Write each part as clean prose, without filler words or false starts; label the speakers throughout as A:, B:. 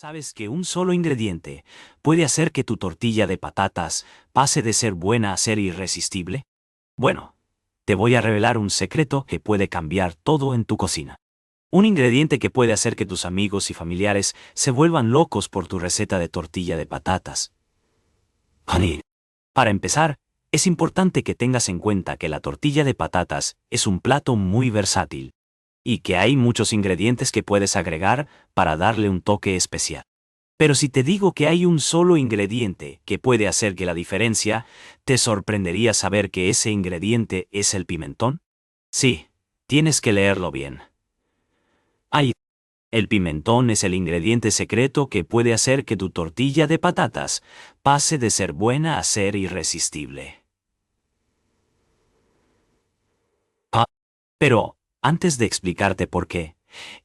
A: ¿Sabes que un solo ingrediente puede hacer que tu tortilla de patatas pase de ser buena a ser irresistible? Bueno, te voy a revelar un secreto que puede cambiar todo en tu cocina. Un ingrediente que puede hacer que tus amigos y familiares se vuelvan locos por tu receta de tortilla de patatas. Honey. Para empezar, es importante que tengas en cuenta que la tortilla de patatas es un plato muy versátil y que hay muchos ingredientes que puedes agregar para darle un toque especial. Pero si te digo que hay un solo ingrediente que puede hacer que la diferencia, ¿te sorprendería saber que ese ingrediente es el pimentón? Sí, tienes que leerlo bien. El pimentón es el ingrediente secreto que puede hacer que tu tortilla de patatas pase de ser buena a ser irresistible. Pero, antes de explicarte por qué,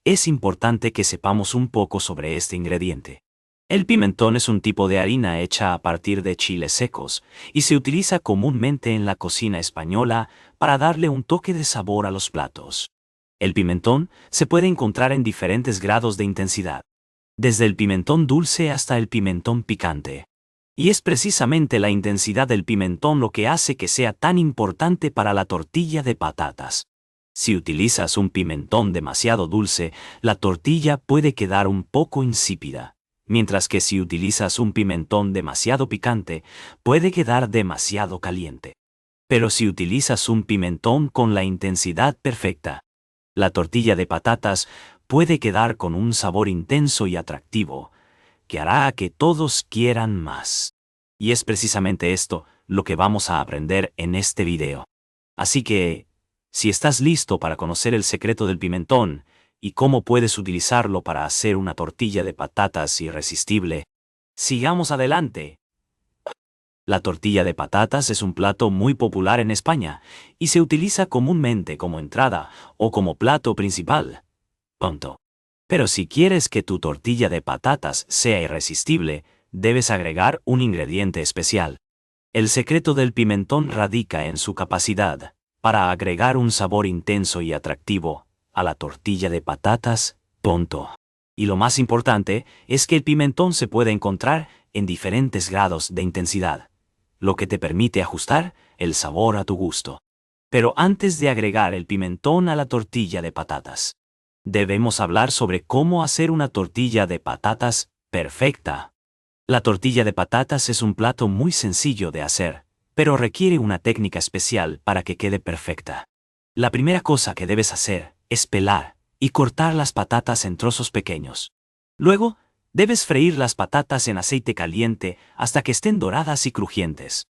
A: es importante que sepamos un poco sobre este ingrediente. El pimentón es un tipo de harina hecha a partir de chiles secos y se utiliza comúnmente en la cocina española para darle un toque de sabor a los platos. El pimentón se puede encontrar en diferentes grados de intensidad, desde el pimentón dulce hasta el pimentón picante. Y es precisamente la intensidad del pimentón lo que hace que sea tan importante para la tortilla de patatas. Si utilizas un pimentón demasiado dulce, la tortilla puede quedar un poco insípida, mientras que si utilizas un pimentón demasiado picante, puede quedar demasiado caliente. Pero si utilizas un pimentón con la intensidad perfecta, la tortilla de patatas puede quedar con un sabor intenso y atractivo, que hará que todos quieran más. Y es precisamente esto lo que vamos a aprender en este video. Así que, si estás listo para conocer el secreto del pimentón y cómo puedes utilizarlo para hacer una tortilla de patatas irresistible, sigamos adelante. La tortilla de patatas es un plato muy popular en España y se utiliza comúnmente como entrada o como plato principal. Pero si quieres que tu tortilla de patatas sea irresistible, debes agregar un ingrediente especial. El secreto del pimentón radica en su capacidad para agregar un sabor intenso y atractivo a la tortilla de patatas. Y lo más importante es que el pimentón se puede encontrar en diferentes grados de intensidad, lo que te permite ajustar el sabor a tu gusto. Pero antes de agregar el pimentón a la tortilla de patatas, debemos hablar sobre cómo hacer una tortilla de patatas perfecta. La tortilla de patatas es un plato muy sencillo de hacer, pero requiere una técnica especial para que quede perfecta. La primera cosa que debes hacer es pelar y cortar las patatas en trozos pequeños. Luego, debes freír las patatas en aceite caliente hasta que estén doradas y crujientes.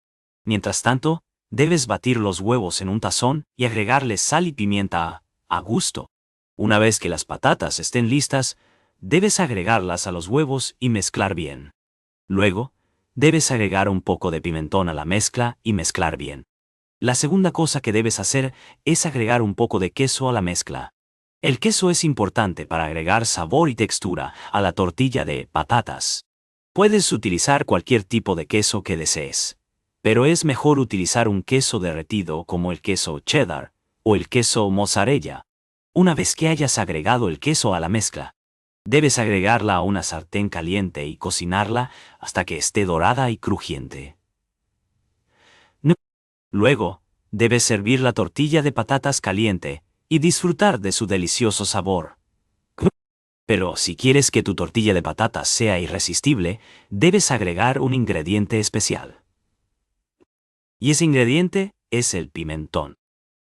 A: Mientras tanto, debes batir los huevos en un tazón y agregarles sal y pimienta a gusto. Una vez que las patatas estén listas, debes agregarlas a los huevos y mezclar bien. Luego, debes agregar un poco de pimentón a la mezcla y mezclar bien. La segunda cosa que debes hacer es agregar un poco de queso a la mezcla. El queso es importante para agregar sabor y textura a la tortilla de patatas. Puedes utilizar cualquier tipo de queso que desees, pero es mejor utilizar un queso derretido como el queso cheddar o el queso mozzarella. Una vez que hayas agregado el queso a la mezcla, debes agregarla a una sartén caliente y cocinarla hasta que esté dorada y crujiente. Luego, debes servir la tortilla de patatas caliente y disfrutar de su delicioso sabor. Pero si quieres que tu tortilla de patatas sea irresistible, debes agregar un ingrediente especial. Y ese ingrediente es el pimentón.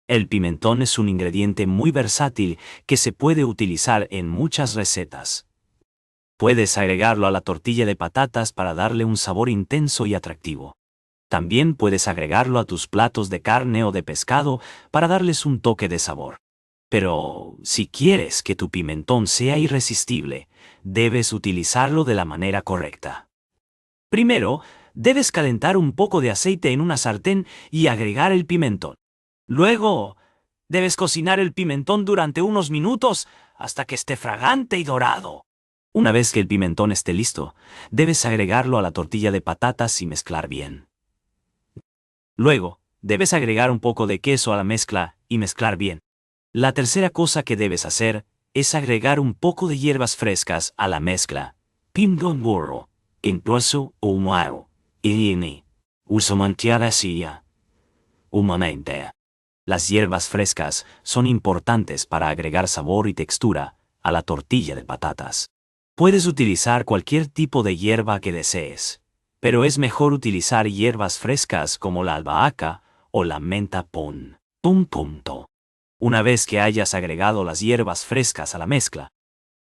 A: El pimentón es un ingrediente muy versátil que se puede utilizar en muchas recetas. Puedes agregarlo a la tortilla de patatas para darle un sabor intenso y atractivo. También puedes agregarlo a tus platos de carne o de pescado para darles un toque de sabor. Pero, si quieres que tu pimentón sea irresistible, debes utilizarlo de la manera correcta. Primero, debes calentar un poco de aceite en una sartén y agregar el pimentón. Luego, debes cocinar el pimentón durante unos minutos hasta que esté fragante y dorado. Una vez que el pimentón esté listo, debes agregarlo a la tortilla de patatas y mezclar bien. Luego, debes agregar un poco de queso a la mezcla y mezclar bien. La tercera cosa que debes hacer es agregar un poco de hierbas frescas a la mezcla Pimdon burro, incluso humano, y usomantiarasía. Humanamente. Las hierbas frescas son importantes para agregar sabor y textura a la tortilla de patatas. Puedes utilizar cualquier tipo de hierba que desees, pero es mejor utilizar hierbas frescas como la albahaca o la menta pon. Una vez que hayas agregado las hierbas frescas a la mezcla,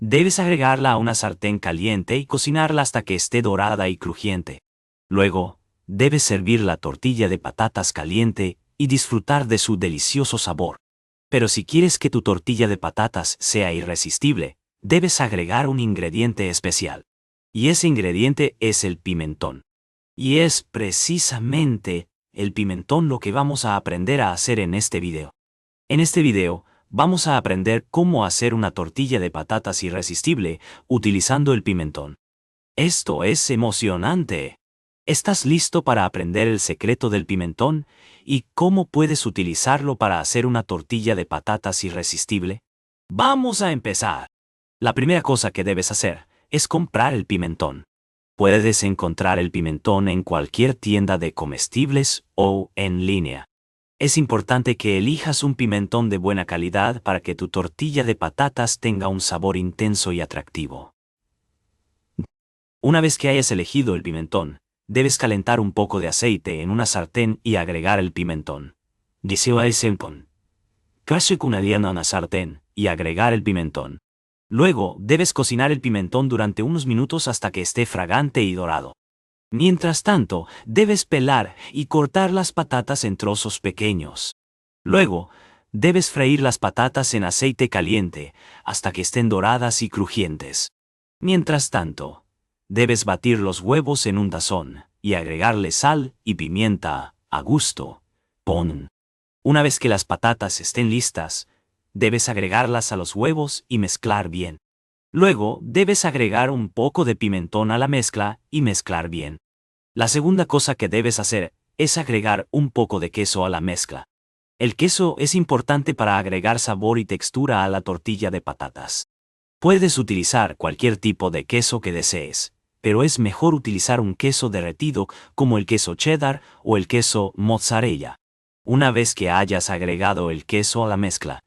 A: debes agregarla a una sartén caliente y cocinarla hasta que esté dorada y crujiente. Luego, debes servir la tortilla de patatas caliente y disfrutar de su delicioso sabor. Pero si quieres que tu tortilla de patatas sea irresistible, debes agregar un ingrediente especial. Y ese ingrediente es el pimentón. Y es precisamente el pimentón lo que vamos a aprender a hacer en este video. En este video, vamos a aprender cómo hacer una tortilla de patatas irresistible utilizando el pimentón. Esto es emocionante. ¿Estás listo para aprender el secreto del pimentón y cómo puedes utilizarlo para hacer una tortilla de patatas irresistible? ¡Vamos a empezar! La primera cosa que debes hacer es comprar el pimentón. Puedes encontrar el pimentón en cualquier tienda de comestibles o en línea. Es importante que elijas un pimentón de buena calidad para que tu tortilla de patatas tenga un sabor intenso y atractivo. Una vez que hayas elegido el pimentón, debes calentar un poco de aceite en una sartén y agregar el pimentón. Casi con una sartén y agregar el pimentón. Luego, debes cocinar el pimentón durante unos minutos hasta que esté fragante y dorado. Mientras tanto, debes pelar y cortar las patatas en trozos pequeños. Luego, debes freír las patatas en aceite caliente hasta que estén doradas y crujientes. Mientras tanto, debes batir los huevos en un tazón y agregarle sal y pimienta a gusto. Una vez que las patatas estén listas, debes agregarlas a los huevos y mezclar bien. Luego, debes agregar un poco de pimentón a la mezcla y mezclar bien. La segunda cosa que debes hacer es agregar un poco de queso a la mezcla. El queso es importante para agregar sabor y textura a la tortilla de patatas. Puedes utilizar cualquier tipo de queso que desees, pero es mejor utilizar un queso derretido como el queso cheddar o el queso mozzarella. Una vez que hayas agregado el queso a la mezcla,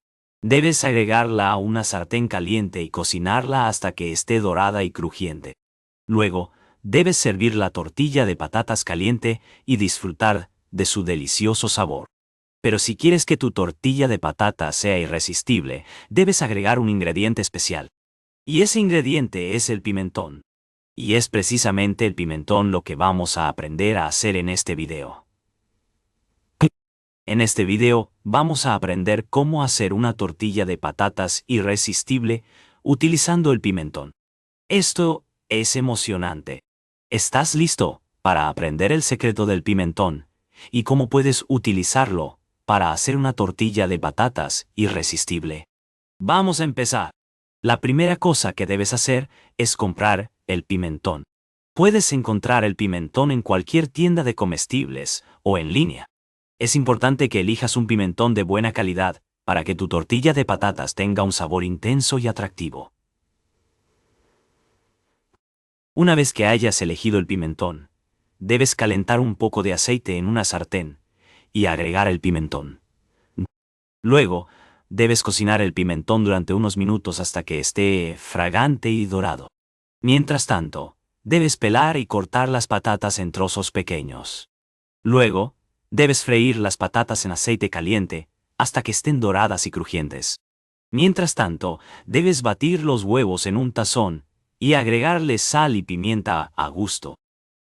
A: debes agregarla a una sartén caliente y cocinarla hasta que esté dorada y crujiente. Luego, debes servir la tortilla de patatas caliente y disfrutar de su delicioso sabor. Pero si quieres que tu tortilla de patatas sea irresistible, debes agregar un ingrediente especial. Y ese ingrediente es el pimentón. Y es precisamente el pimentón lo que vamos a aprender a hacer en este video. En este video, vamos a aprender cómo hacer una tortilla de patatas irresistible utilizando el pimentón. Esto es emocionante. ¿Estás listo para aprender el secreto del pimentón y cómo puedes utilizarlo para hacer una tortilla de patatas irresistible? Vamos a empezar. La primera cosa que debes hacer es comprar el pimentón. Puedes encontrar el pimentón en cualquier tienda de comestibles o en línea. Es importante que elijas un pimentón de buena calidad para que tu tortilla de patatas tenga un sabor intenso y atractivo. Una vez que hayas elegido el pimentón, debes calentar un poco de aceite en una sartén y agregar el pimentón. Luego, debes cocinar el pimentón durante unos minutos hasta que esté fragante y dorado. Mientras tanto, debes pelar y cortar las patatas en trozos pequeños. Luego, debes freír las patatas en aceite caliente hasta que estén doradas y crujientes. Mientras tanto, debes batir los huevos en un tazón y agregarle sal y pimienta a gusto.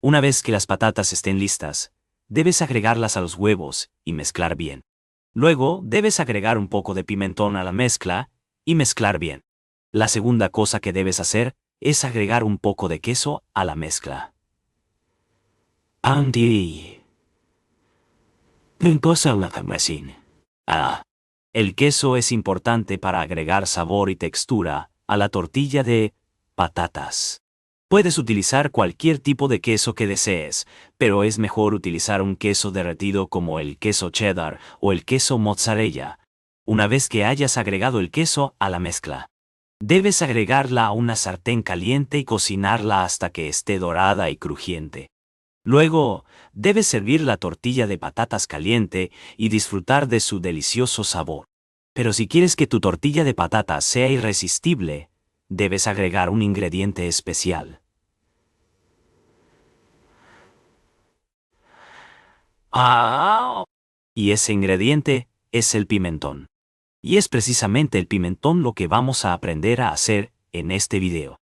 A: Una vez que las patatas estén listas, debes agregarlas a los huevos y mezclar bien. Luego, debes agregar un poco de pimentón a la mezcla y mezclar bien. La segunda cosa que debes hacer es agregar un poco de queso a la mezcla. El queso es importante para agregar sabor y textura a la tortilla de patatas. Puedes utilizar cualquier tipo de queso que desees, pero es mejor utilizar un queso derretido como el queso cheddar o el queso mozzarella. Una vez que hayas agregado el queso a la mezcla, Debes agregarla a una sartén caliente y cocinarla hasta que esté dorada y crujiente. Luego, debes servir la tortilla de patatas caliente y disfrutar de su delicioso sabor. Pero si quieres que tu tortilla de patatas sea irresistible, debes agregar un ingrediente especial. Y ese ingrediente es el pimentón. Y es precisamente el pimentón lo que vamos a aprender a hacer en este video.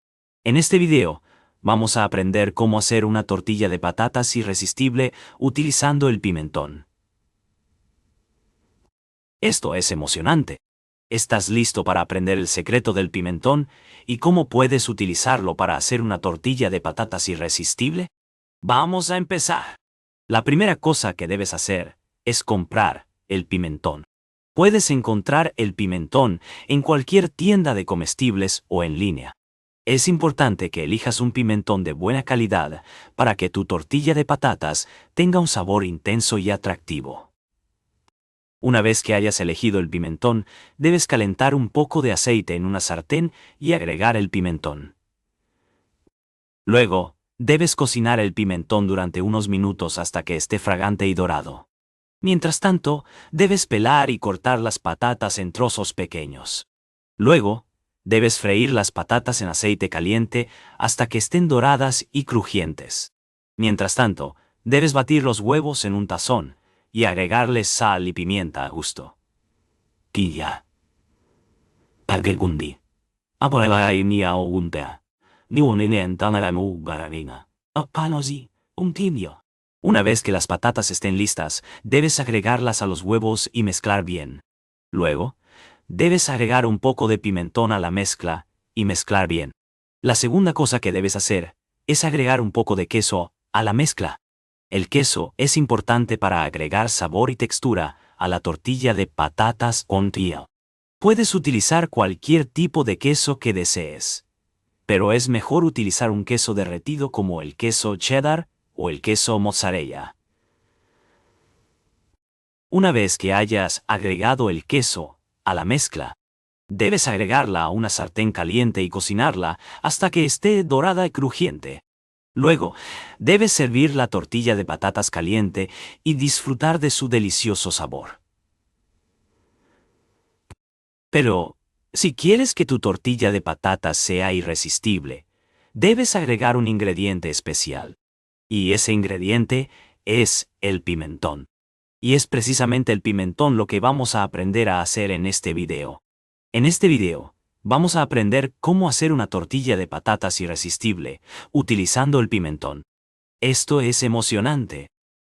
A: En este video, vamos a aprender cómo hacer una tortilla de patatas irresistible utilizando el pimentón. Esto es emocionante. ¿Estás listo para aprender el secreto del pimentón y cómo puedes utilizarlo para hacer una tortilla de patatas irresistible? Vamos a empezar. La primera cosa que debes hacer es comprar el pimentón. Puedes encontrar el pimentón en cualquier tienda de comestibles o en línea. Es importante que elijas un pimentón de buena calidad para que tu tortilla de patatas tenga un sabor intenso y atractivo. Una vez que hayas elegido el pimentón, debes calentar un poco de aceite en una sartén y agregar el pimentón. Luego, debes cocinar el pimentón durante unos minutos hasta que esté fragante y dorado. Mientras tanto, debes pelar y cortar las patatas en trozos pequeños. Luego, debes freír las patatas en aceite caliente hasta que estén doradas y crujientes. Mientras tanto, debes batir los huevos en un tazón y agregarles sal y pimienta a gusto. Quilla. Pargegundi. Aporebai mia oguntea. Ni unenentanaramu gararina. Apanosi, un tibio. Una vez que las patatas estén listas, debes agregarlas a los huevos y mezclar bien. Luego, debes agregar un poco de pimentón a la mezcla y mezclar bien. La segunda cosa que debes hacer es agregar un poco de queso a la mezcla. El queso es importante para agregar sabor y textura a la tortilla de patatas con tía. Puedes utilizar cualquier tipo de queso que desees, pero es mejor utilizar un queso derretido como el queso cheddar o el queso mozzarella. Una vez que hayas agregado el queso a la mezcla, debes agregarla a una sartén caliente y cocinarla hasta que esté dorada y crujiente. Luego, debes servir la tortilla de patatas caliente y disfrutar de su delicioso sabor. Pero, si quieres que tu tortilla de patatas sea irresistible, debes agregar un ingrediente especial. Y ese ingrediente es el pimentón. Y es precisamente el pimentón lo que vamos a aprender a hacer en este video. En este video, vamos a aprender cómo hacer una tortilla de patatas irresistible utilizando el pimentón. Esto es emocionante.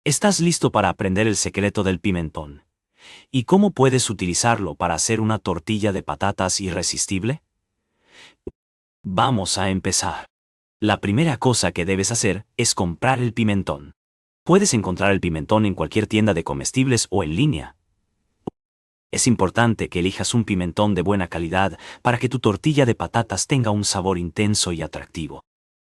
A: ¿Estás listo para aprender el secreto del pimentón? ¿Y cómo puedes utilizarlo para hacer una tortilla de patatas irresistible? Vamos a empezar. La primera cosa que debes hacer es comprar el pimentón. Puedes encontrar el pimentón en cualquier tienda de comestibles o en línea. Es importante que elijas un pimentón de buena calidad para que tu tortilla de patatas tenga un sabor intenso y atractivo.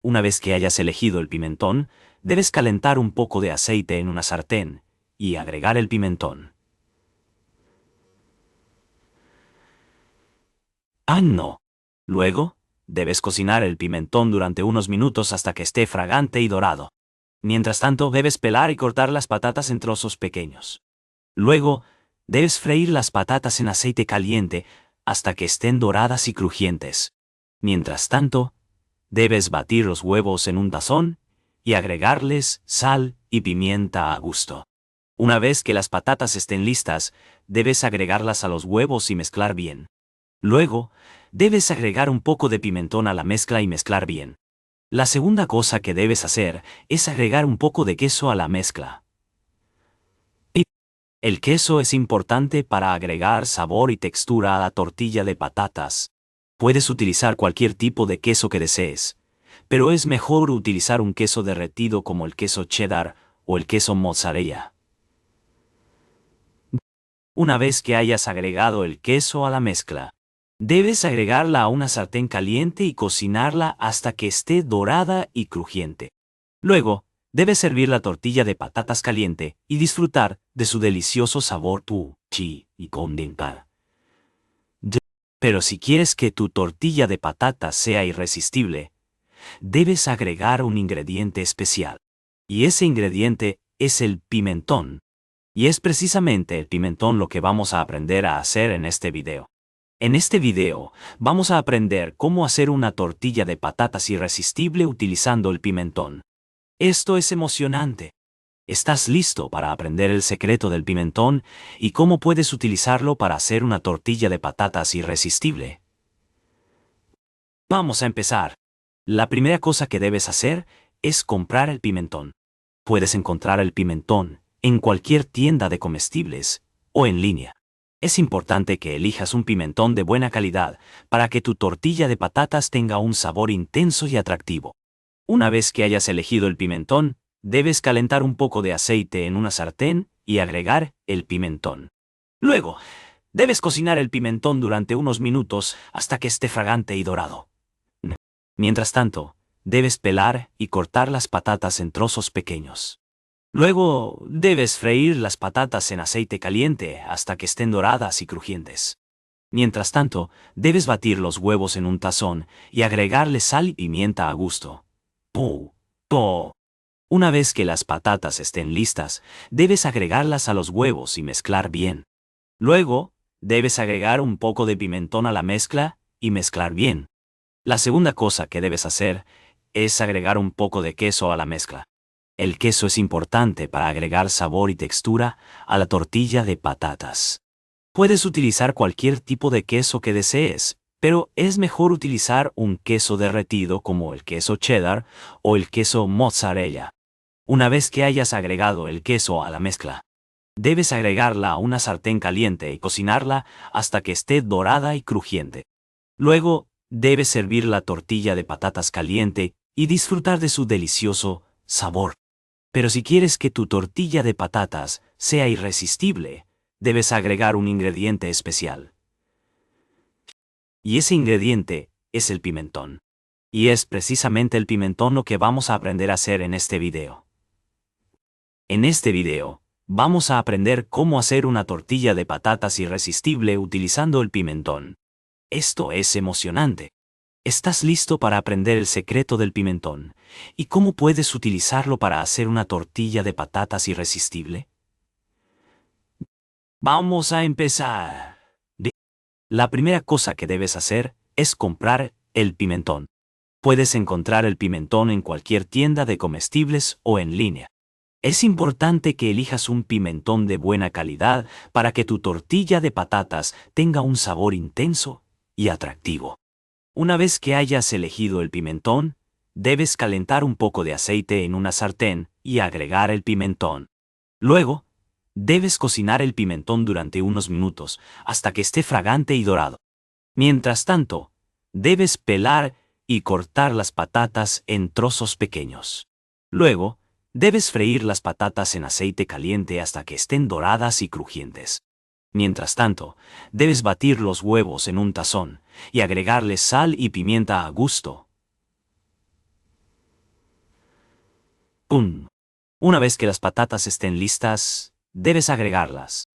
A: Una vez que hayas elegido el pimentón, debes calentar un poco de aceite en una sartén y agregar el pimentón. No. Luego, debes cocinar el pimentón durante unos minutos hasta que esté fragante y dorado. Mientras tanto, debes pelar y cortar las patatas en trozos pequeños. Luego, debes freír las patatas en aceite caliente hasta que estén doradas y crujientes. Mientras tanto, debes batir los huevos en un tazón y agregarles sal y pimienta a gusto. Una vez que las patatas estén listas, debes agregarlas a los huevos y mezclar bien. Luego, debes agregar un poco de pimentón a la mezcla y mezclar bien. La segunda cosa que debes hacer es agregar un poco de queso a la mezcla. El queso es importante para agregar sabor y textura a la tortilla de patatas. Puedes utilizar cualquier tipo de queso que desees, pero es mejor utilizar un queso derretido como el queso cheddar o el queso mozzarella. Una vez que hayas agregado el queso a la mezcla, debes agregarla a una sartén caliente y cocinarla hasta que esté dorada y crujiente. Luego, debes servir la tortilla de patatas caliente y disfrutar de su delicioso sabor y condimentar. Pero si quieres que tu tortilla de patatas sea irresistible, debes agregar un ingrediente especial. Y ese ingrediente es el pimentón. Y es precisamente el pimentón lo que vamos a aprender a hacer en este video. En este video, vamos a aprender cómo hacer una tortilla de patatas irresistible utilizando el pimentón. Esto es emocionante. ¿Estás listo para aprender el secreto del pimentón y cómo puedes utilizarlo para hacer una tortilla de patatas irresistible? Vamos a empezar. La primera cosa que debes hacer es comprar el pimentón. Puedes encontrar el pimentón en cualquier tienda de comestibles o en línea. Es importante que elijas un pimentón de buena calidad para que tu tortilla de patatas tenga un sabor intenso y atractivo. Una vez que hayas elegido el pimentón, debes calentar un poco de aceite en una sartén y agregar el pimentón. Luego, debes cocinar el pimentón durante unos minutos hasta que esté fragante y dorado. Mientras tanto, debes pelar y cortar las patatas en trozos pequeños. Luego, debes freír las patatas en aceite caliente hasta que estén doradas y crujientes. Mientras tanto, debes batir los huevos en un tazón y agregarle sal y pimienta a gusto. Una vez que las patatas estén listas, debes agregarlas a los huevos y mezclar bien. Luego, debes agregar un poco de pimentón a la mezcla y mezclar bien. La segunda cosa que debes hacer es agregar un poco de queso a la mezcla. El queso es importante para agregar sabor y textura a la tortilla de patatas. Puedes utilizar cualquier tipo de queso que desees, pero es mejor utilizar un queso derretido como el queso cheddar o el queso mozzarella. Una vez que hayas agregado el queso a la mezcla, debes agregarla a una sartén caliente y cocinarla hasta que esté dorada y crujiente. Luego, debes servir la tortilla de patatas caliente y disfrutar de su delicioso sabor. Pero si quieres que tu tortilla de patatas sea irresistible, debes agregar un ingrediente especial. Y ese ingrediente es el pimentón. Y es precisamente el pimentón lo que vamos a aprender a hacer en este video. En este video, vamos a aprender cómo hacer una tortilla de patatas irresistible utilizando el pimentón. Esto es emocionante. ¿Estás listo para aprender el secreto del pimentón y cómo puedes utilizarlo para hacer una tortilla de patatas irresistible? Vamos a empezar. La primera cosa que debes hacer es comprar el pimentón. Puedes encontrar el pimentón en cualquier tienda de comestibles o en línea. Es importante que elijas un pimentón de buena calidad para que tu tortilla de patatas tenga un sabor intenso y atractivo. Una vez que hayas elegido el pimentón, debes calentar un poco de aceite en una sartén y agregar el pimentón. Luego, debes cocinar el pimentón durante unos minutos hasta que esté fragante y dorado. Mientras tanto, debes pelar y cortar las patatas en trozos pequeños. Luego, debes freír las patatas en aceite caliente hasta que estén doradas y crujientes. Mientras tanto, debes batir los huevos en un tazón y agregarles sal y pimienta a gusto. Una vez que las patatas estén listas, debes agregarlas.